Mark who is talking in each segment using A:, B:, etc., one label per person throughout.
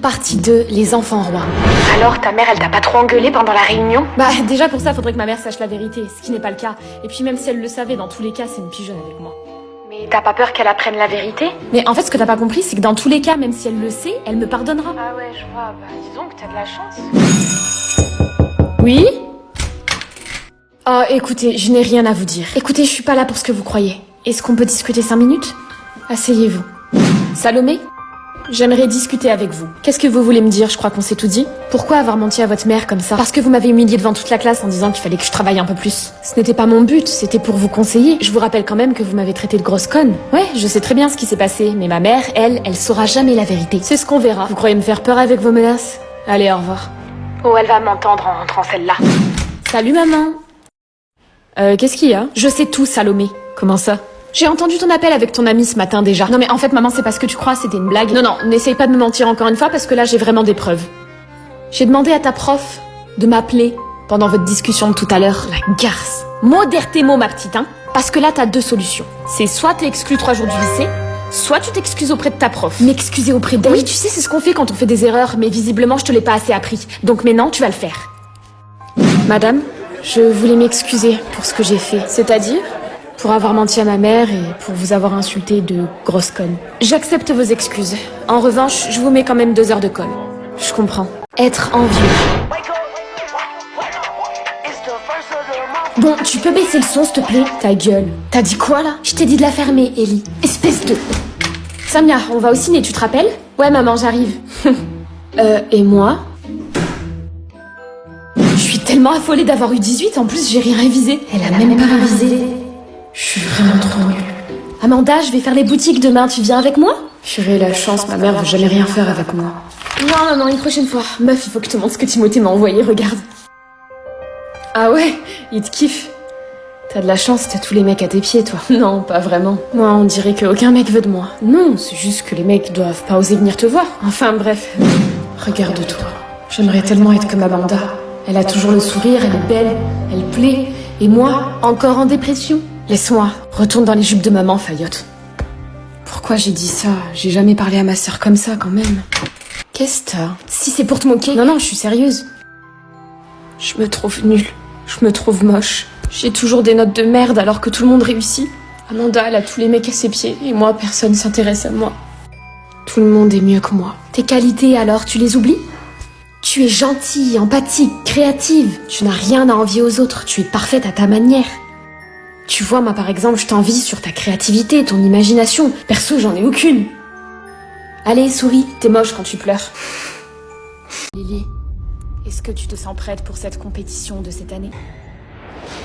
A: Partie 2, les enfants rois.
B: Alors, ta mère, elle t'a pas trop engueulé pendant la réunion?
A: Bah déjà pour ça, faudrait que ma mère sache la vérité, ce qui n'est pas le cas. Et puis même si elle le savait, dans tous les cas, c'est une pigeonne avec moi.
B: Mais t'as pas peur qu'elle apprenne la vérité?
A: Mais en fait, ce que t'as pas compris, c'est que dans tous les cas, même si elle le sait, elle me pardonnera.
B: Ah ouais, je vois, bah disons que t'as de la chance.
A: Oui? Oh, écoutez, je n'ai rien à vous dire. Écoutez, je suis pas là pour ce que vous croyez. Est-ce qu'on peut discuter 5 minutes? Asseyez-vous. Salomé? J'aimerais discuter avec vous. Qu'est-ce que vous voulez me dire? Je crois qu'on s'est tout dit. Pourquoi avoir menti à votre mère comme ça? Parce que vous m'avez humilié devant toute la classe en disant qu'il fallait que je travaille un peu plus. Ce n'était pas mon but, c'était pour vous conseiller. Je vous rappelle quand même que vous m'avez traité de grosse conne. Ouais, je sais très bien ce qui s'est passé, mais ma mère, elle saura jamais la vérité. C'est ce qu'on verra. Vous croyez me faire peur avec vos menaces? Allez, au revoir.
B: Oh, elle va m'entendre en rentrant celle-là.
A: Salut maman. Qu'est-ce qu'il y a? Je sais tout, Salomé. Comment ça? J'ai entendu ton appel avec ton ami ce matin déjà. Non mais en fait maman, c'est pas ce que tu crois, c'était une blague. Non, n'essaye pas de me mentir encore une fois parce que là j'ai vraiment des preuves. J'ai demandé à ta prof de m'appeler pendant votre discussion de tout à l'heure. La garce. Modère tes mots ma petite, hein. Parce que là t'as 2 solutions. C'est soit t'es exclu 3 jours du lycée, soit tu t'excuses auprès de ta prof. M'excuser auprès d'elle? Oui, tu sais, c'est ce qu'on fait quand on fait des erreurs, mais visiblement je te l'ai pas assez appris. Donc maintenant tu vas le faire. Madame, je voulais m'excuser pour ce que j'ai fait. C'est-à-dire? Pour avoir menti à ma mère et pour vous avoir insulté de grosse conne. J'accepte vos excuses. En revanche, je vous mets quand même 2 heures de colle. Je comprends. Être envieux. Bon, tu peux baisser le son, s'il te plaît? Ta gueule. T'as dit quoi, là? Je t'ai dit de la fermer, Ellie. Espèce de... Samia, on va au ciné, tu te rappelles? Ouais, maman, j'arrive. Et moi? Je suis tellement affolée d'avoir eu 18, en plus, j'ai rien révisé. Elle a même pas révisé. Je suis vraiment trop nulle. Amanda, je vais faire les boutiques demain, tu viens avec moi? Purée, la chance, ma mère veut jamais rien faire avec moi. Non, une prochaine fois. Meuf, il faut que je te montre ce que Timothée m'a envoyé, regarde. Ah ouais, il te kiffe. T'as de la chance, t'as tous les mecs à tes pieds, toi. Non, pas vraiment. Moi, on dirait qu'aucun mec veut de moi. Non, c'est juste que les mecs doivent pas oser venir te voir. Enfin, bref. Regarde-toi. J'aimerais tellement être comme Amanda. Elle a toujours le sourire, elle est belle, elle plaît. Et moi, encore en dépression. Laisse-moi, retourne dans les jupes de maman, Fayotte. Pourquoi j'ai dit ça? J'ai jamais parlé à ma sœur comme ça, quand même. Qu'est-ce que t'as? Si c'est pour te moquer. Non, je suis sérieuse. Je me trouve nulle. Je me trouve moche. J'ai toujours des notes de merde alors que tout le monde réussit. Amanda, elle a tous les mecs à ses pieds et moi, personne s'intéresse à moi. Tout le monde est mieux que moi. Tes qualités, alors, tu les oublies? Tu es gentille, empathique, créative. Tu n'as rien à envier aux autres. Tu es parfaite à ta manière. Tu vois, moi par exemple, je t'envie sur ta créativité, ton imagination. Perso, j'en ai aucune. Allez, souris, t'es moche quand tu pleures. Lily, est-ce que tu te sens prête pour cette compétition de cette année?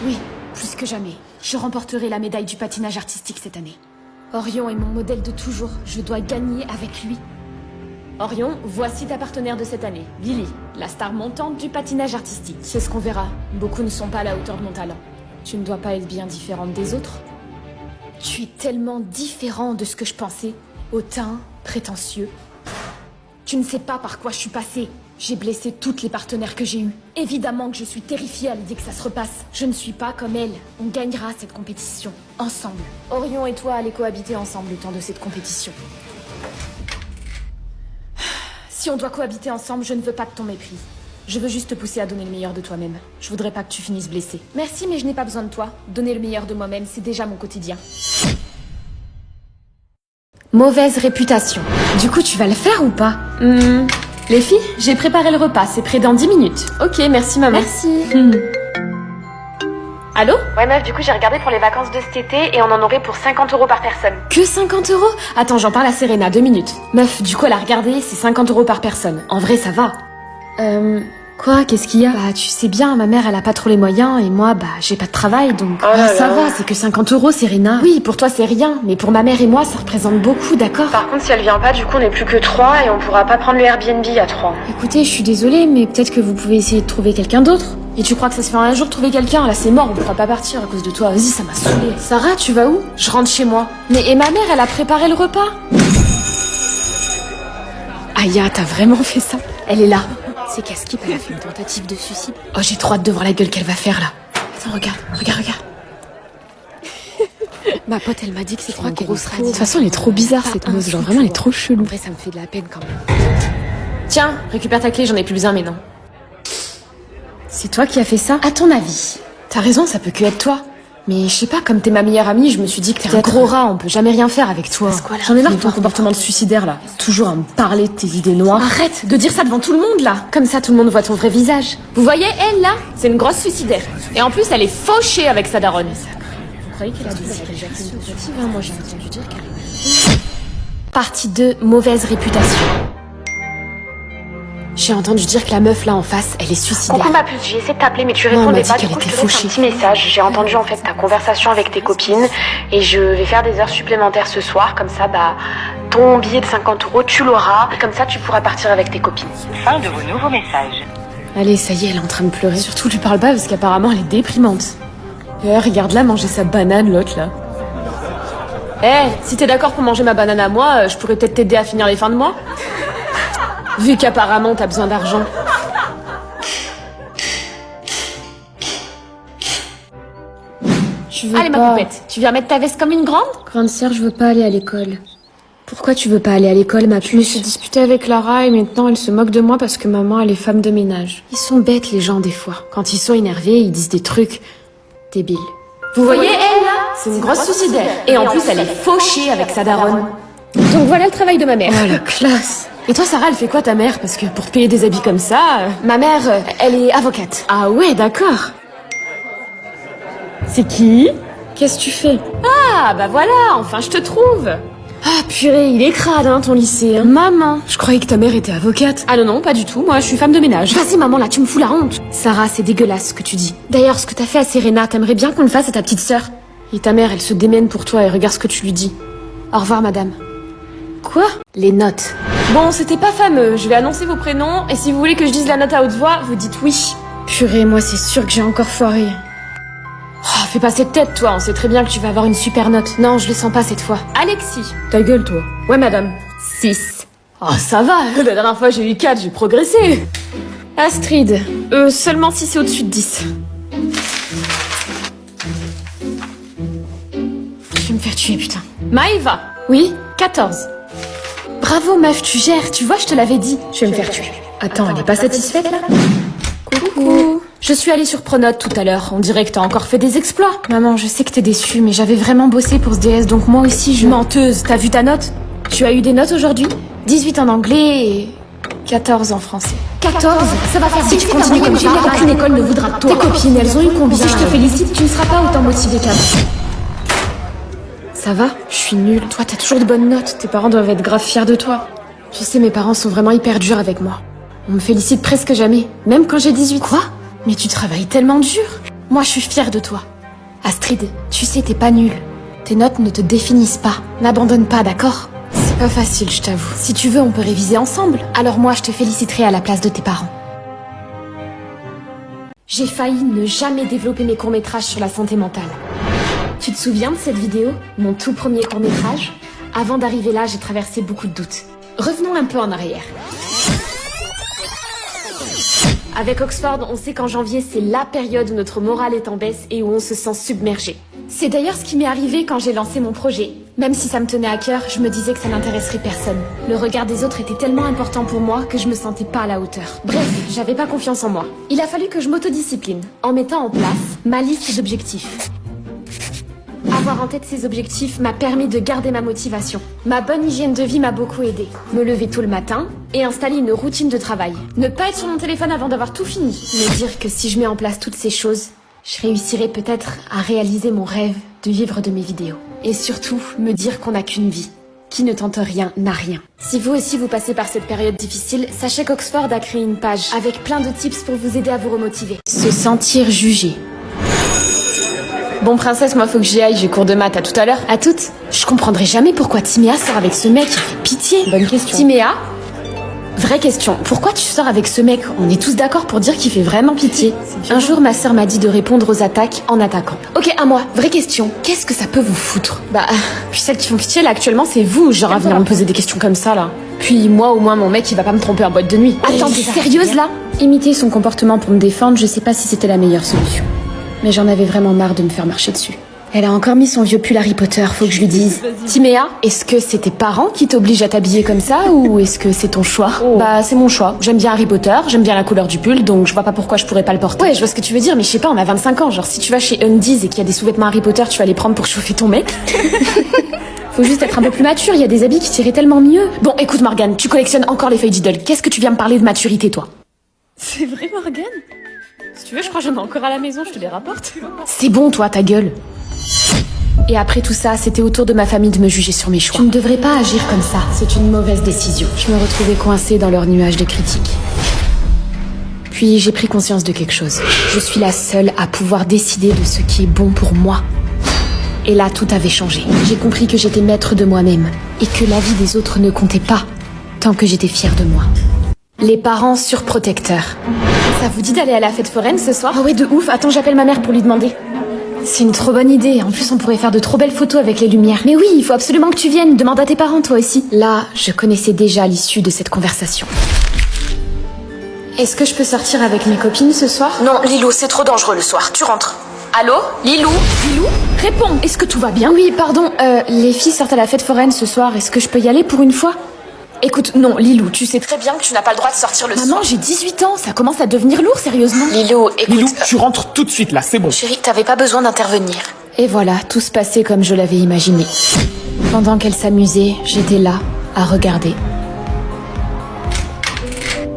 A: Oui, plus que jamais. Je remporterai la médaille du patinage artistique cette année. Orion est mon modèle de toujours. Je dois gagner avec lui. Orion, voici ta partenaire de cette année, Lily, la star montante du patinage artistique. C'est ce qu'on verra. Beaucoup ne sont pas à la hauteur de mon talent. Tu ne dois pas être bien différente des autres. Tu es tellement différent de ce que je pensais. Hautain, prétentieux. Tu ne sais pas par quoi je suis passée. J'ai blessé toutes les partenaires que j'ai eues. Évidemment que je suis terrifiée à l'idée que ça se repasse. Je ne suis pas comme elle. On gagnera cette compétition. Ensemble. Orion et toi allez cohabiter ensemble le temps de cette compétition. Si on doit cohabiter ensemble, je ne veux pas de ton mépris. Je veux juste te pousser à donner le meilleur de toi-même. Je voudrais pas que tu finisses blessé. Merci, mais je n'ai pas besoin de toi. Donner le meilleur de moi-même, c'est déjà mon quotidien. Mauvaise réputation. Du coup, tu vas le faire ou pas? Les filles, j'ai préparé le repas. C'est prêt dans 10 minutes. Ok, merci maman. Merci. Allô?
B: Ouais meuf, du coup j'ai regardé pour les vacances de cet été et on en aurait pour 50 € par personne.
A: Que 50 €? Attends, j'en parle à Serena, 2 minutes. Meuf, du coup elle a regardé, c'est 50 € par personne. En vrai, ça va. Quoi? Qu'est-ce qu'il y a? Bah, tu sais bien, ma mère, elle a pas trop les moyens, et moi, bah, j'ai pas de travail, donc... ça va, c'est que 50 €, Serena. Oui, pour toi, c'est rien, mais pour ma mère et moi, ça représente beaucoup, d'accord?
B: Par contre, si elle vient pas, du coup, on est plus que 3 et on pourra pas prendre le Airbnb à 3.
A: Écoutez, je suis désolée, mais peut-être que vous pouvez essayer de trouver quelqu'un d'autre. Et tu crois que ça se fait en un jour de trouver quelqu'un? Là, c'est mort, on pourra pas partir à cause de toi. Vas-y, ça m'a saoulée. Sarah, tu vas où? Je rentre chez moi. Mais, et ma mère, elle a préparé le repas? Aya, t'as vraiment fait ça? Elle est là. C'est qu'Askip, elle a fait une tentative de suicide. Oh, j'ai trop hâte de voir la gueule qu'elle va faire, là. Attends, regarde. Ma pote, elle m'a dit que c'était une grosse radine. De toute façon, elle est trop bizarre, cette meuf. Genre, vraiment, elle est trop chelou. En vrai, ça me fait de la peine, quand même. Tiens, récupère ta clé, j'en ai plus besoin, mais non. C'est toi qui as fait ça? À ton avis? T'as raison, ça peut que être toi. Mais je sais pas, comme t'es ma meilleure amie, je me suis dit que t'es un gros rat, on peut jamais rien faire avec toi. J'en ai marre de ton comportement de suicidaire là. Toujours à me parler de tes idées noires. Arrête de dire ça devant tout le monde là. Comme ça tout le monde voit ton vrai visage. Vous voyez elle là? C'est une grosse suicidaire. Et en plus elle est fauchée avec sa daronne. Vous croyez qu'elle a dit qu'elle gère une tentative? Moi j'ai entendu dire qu'elle... Partie 2, mauvaise réputation. J'ai entendu dire que la meuf là en face, elle est suicidaire.
B: Coucou ma puce, j'ai essayé de t'appeler mais tu
A: Non, on
B: répondais
A: m'a dit
B: pas.
A: qu'elle
B: Du coup, je
A: était
B: te laisse un
A: fauchée.
B: petit message. J'ai entendu en fait ta conversation avec tes copines et je vais faire des heures supplémentaires ce soir. Comme ça, ton billet de 50 €, tu l'auras. Comme ça, tu pourras partir avec tes copines.
C: Fin de vos nouveaux messages.
A: Allez, ça y est, elle est en train de pleurer. Surtout, lui parle pas parce qu'apparemment, elle est déprimante. Regarde-la manger sa banane, l'autre, là. Si t'es d'accord pour manger ma banane à moi, je pourrais peut-être t'aider à finir les fins de mois. Vu qu'apparemment, t'as besoin d'argent. Allez, ma poupette, tu viens mettre ta veste comme une grande? Grande sœur, je veux pas aller à l'école. Pourquoi tu veux pas aller à l'école, ma puce? Je me suis disputée avec Lara et maintenant elle se moque de moi parce que maman, elle est femme de ménage. Ils sont bêtes, les gens, des fois. Quand ils sont énervés, ils disent des trucs débiles. Vous voyez, elle, là? C'est une grosse suicidaire. Et en plus, elle est fauchée avec sa daronne. Donc voilà le travail de ma mère. Oh, la classe. Et toi, Sarah, elle fait quoi, ta mère? Parce que pour te payer des habits comme ça... Ma mère, elle est avocate. Ah ouais, d'accord. C'est qui? Qu'est-ce que tu fais? Ah, bah voilà, enfin je te trouve. Ah purée, il est crade, hein, ton lycée. Hein. Maman, je croyais que ta mère était avocate. Ah non, non, pas du tout, moi je suis femme de ménage. Vas-y maman, là tu me fous la honte. Sarah, c'est dégueulasse ce que tu dis. D'ailleurs, ce que t'as fait à Serena, t'aimerais bien qu'on le fasse à ta petite sœur? Et ta mère, elle se démène pour toi et regarde ce que tu lui dis. Au revoir madame. Quoi? Les notes. Bon, c'était pas fameux, je vais annoncer vos prénoms, et si vous voulez que je dise la note à haute voix, vous dites oui. Purée, moi c'est sûr que j'ai encore foiré. Oh, fais pas cette tête, toi. On sait très bien que tu vas avoir une super note. Non, je le sens pas cette fois. Alexis. Ta gueule, toi. Ouais, madame. 6. Oh, ça va. La dernière fois, j'ai eu 4, j'ai progressé. Astrid. Seulement 6 c'est au-dessus de 10. Je vais me faire tuer, putain. Maëva. Oui, 14. Bravo, meuf, tu gères. Tu vois, je te l'avais dit. Je vais me faire tuer. Attends, elle est pas satisfaite, là? Coucou. Je suis allée sur Pronote tout à l'heure, on dirait que t'as encore fait des exploits. Maman, je sais que t'es déçue, mais j'avais vraiment bossé pour ce DS, donc moi aussi je... Menteuse, t'as vu ta note? Tu as eu des notes aujourd'hui? 18 en anglais et 14 en français. 14? Ça va faire si tu continues comme ça, aucune école ne voudra de toi. Tes copines, elles ont eu combien? Si je te félicite, tu ne seras pas autant motivée qu'avant. Ça va? Je suis nulle. Toi, t'as toujours de bonnes notes, tes parents doivent être grave fiers de toi. Tu sais, mes parents sont vraiment hyper durs avec moi. On me félicite presque jamais, même quand j'ai 18. Quoi? Mais tu travailles tellement dur. Moi, je suis fière de toi. Astrid, tu sais, t'es pas nulle. Tes notes ne te définissent pas. N'abandonne pas, d'accord? C'est pas facile, je t'avoue. Si tu veux, on peut réviser ensemble. Alors moi, je te féliciterai à la place de tes parents. J'ai failli ne jamais développer mes courts-métrages sur la santé mentale. Tu te souviens de cette vidéo? Mon tout premier court-métrage? Avant d'arriver là, j'ai traversé beaucoup de doutes. Revenons un peu en arrière. Avec Oxford, on sait qu'en janvier, c'est la période où notre morale est en baisse et où on se sent submergé. C'est d'ailleurs ce qui m'est arrivé quand j'ai lancé mon projet. Même si ça me tenait à cœur, je me disais que ça n'intéresserait personne. Le regard des autres était tellement important pour moi que je me sentais pas à la hauteur. Bref, j'avais pas confiance en moi. Il a fallu que je m'autodiscipline, en mettant en place ma liste d'objectifs. Avoir en tête ces objectifs m'a permis de garder ma motivation. Ma bonne hygiène de vie m'a beaucoup aidé. Me lever tôt le matin et installer une routine de travail. Ne pas être sur mon téléphone avant d'avoir tout fini. Me dire que si je mets en place toutes ces choses, je réussirai peut-être à réaliser mon rêve de vivre de mes vidéos. Et surtout, me dire qu'on n'a qu'une vie. Qui ne tente rien n'a rien. Si vous aussi vous passez par cette période difficile, sachez qu'Oxford a créé une page avec plein de tips pour vous aider à vous remotiver. Se sentir jugé. Bon princesse, moi faut que j'y aille, j'ai cours de maths, à tout à l'heure. À toutes. Je comprendrai jamais pourquoi Timéa sort avec ce mec, il fait pitié. Bonne question. Timéa, vraie question, pourquoi tu sors avec ce mec? On est tous d'accord pour dire qu'il fait vraiment pitié. Un jour, ma sœur m'a dit de répondre aux attaques en attaquant. Ok, à moi, vraie question, qu'est-ce que ça peut vous foutre? Bah, puis celles qui font pitié là actuellement, c'est vous, genre à venir me poser des questions comme ça là. Puis moi au moins mon mec il va pas me tromper en boîte de nuit. Attends, t'es sérieuse là? Imiter son comportement pour me défendre, je sais pas si c'était la meilleure solution. Mais j'en avais vraiment marre de me faire marcher dessus. Elle a encore mis son vieux pull Harry Potter, faut que je lui dise. Timéa, est-ce que c'est tes parents qui t'obligent à t'habiller comme ça ou est-ce que c'est ton choix? Bah c'est mon choix. J'aime bien Harry Potter, j'aime bien la couleur du pull, donc je vois pas pourquoi je pourrais pas le porter. Ouais, je vois ce que tu veux dire, mais je sais pas, on a 25 ans. Genre si tu vas chez Undies et qu'il y a des sous-vêtements Harry Potter, tu vas les prendre pour chauffer ton mec. Faut juste être un peu plus mature, il y a des habits qui t'iraient tellement mieux. Bon, écoute Morgane, tu collectionnes encore les feuilles d'idole. Qu'est-ce que tu viens me parler de maturité, toi? C'est vrai, Morgane? Si tu veux, je crois que j'en ai encore à la maison, je te les rapporte. C'est bon, toi, ta gueule. Et après tout ça, c'était au tour de ma famille de me juger sur mes choix. Tu ne devrais pas agir comme ça, c'est une mauvaise décision. Je me retrouvais coincée dans leur nuage de critiques. Puis j'ai pris conscience de quelque chose. Je suis la seule à pouvoir décider de ce qui est bon pour moi. Et là, tout avait changé. J'ai compris que j'étais maître de moi-même et que la vie des autres ne comptait pas tant que j'étais fière de moi. Les parents surprotecteurs. Ça vous dit d'aller à la fête foraine ce soir? Ah ouais, de ouf. Attends, j'appelle ma mère pour lui demander. C'est une trop bonne idée. En plus, on pourrait faire de trop belles photos avec les lumières. Mais oui, il faut absolument que tu viennes. Demande à tes parents, toi aussi. Là, je connaissais déjà l'issue de cette conversation. Est-ce que je peux sortir avec mes copines ce soir?
B: Non, Lilou, c'est trop dangereux le soir. Tu rentres. Allô? Lilou?
A: Lilou? Réponds. Est-ce que tout va bien? Oui, pardon. Les filles sortent à la fête foraine ce soir. Est-ce que je peux y aller pour une fois? Écoute, non, Lilou, tu sais très bien que tu n'as pas le droit de sortir le soir. Maman, j'ai 18 ans. Ça commence à devenir lourd, sérieusement.
B: Lilou, écoute...
D: Lilou, tu rentres tout de suite là, c'est bon.
B: Chérie, t'avais pas besoin d'intervenir.
A: Et voilà, tout se passait comme je l'avais imaginé. Pendant qu'elle s'amusait, j'étais là, à regarder.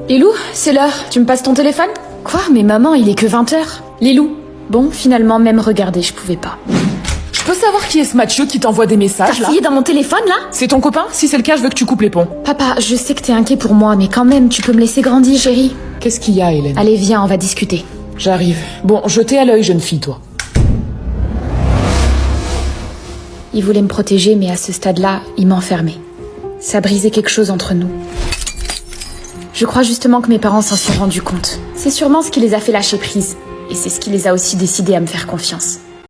A: Lilou, c'est l'heure. Tu me passes ton téléphone? Quoi? Mais maman, il est que 20h. Lilou. Bon, finalement, même regarder, je pouvais pas.
D: Je peux savoir qui est ce macho qui t'envoie des messages
A: T'as
D: là?
A: fouillé dans mon téléphone, là?
D: C'est ton copain? Si c'est le cas, je veux que tu coupes les ponts.
A: Papa, je sais que t'es inquiet pour moi, mais quand même, tu peux me laisser grandir, chérie.
D: Qu'est-ce qu'il y a, Hélène?
A: Allez, viens, on va discuter.
D: J'arrive. Bon, jetez à l'œil, jeune fille, toi.
A: Il voulait me protéger, mais à ce stade-là, il m'enfermait. Ça brisait quelque chose entre nous. Je crois justement que mes parents s'en sont rendus compte. C'est sûrement ce qui les a fait lâcher prise. Et c'est ce qui les a aussi décidés à me faire confiance.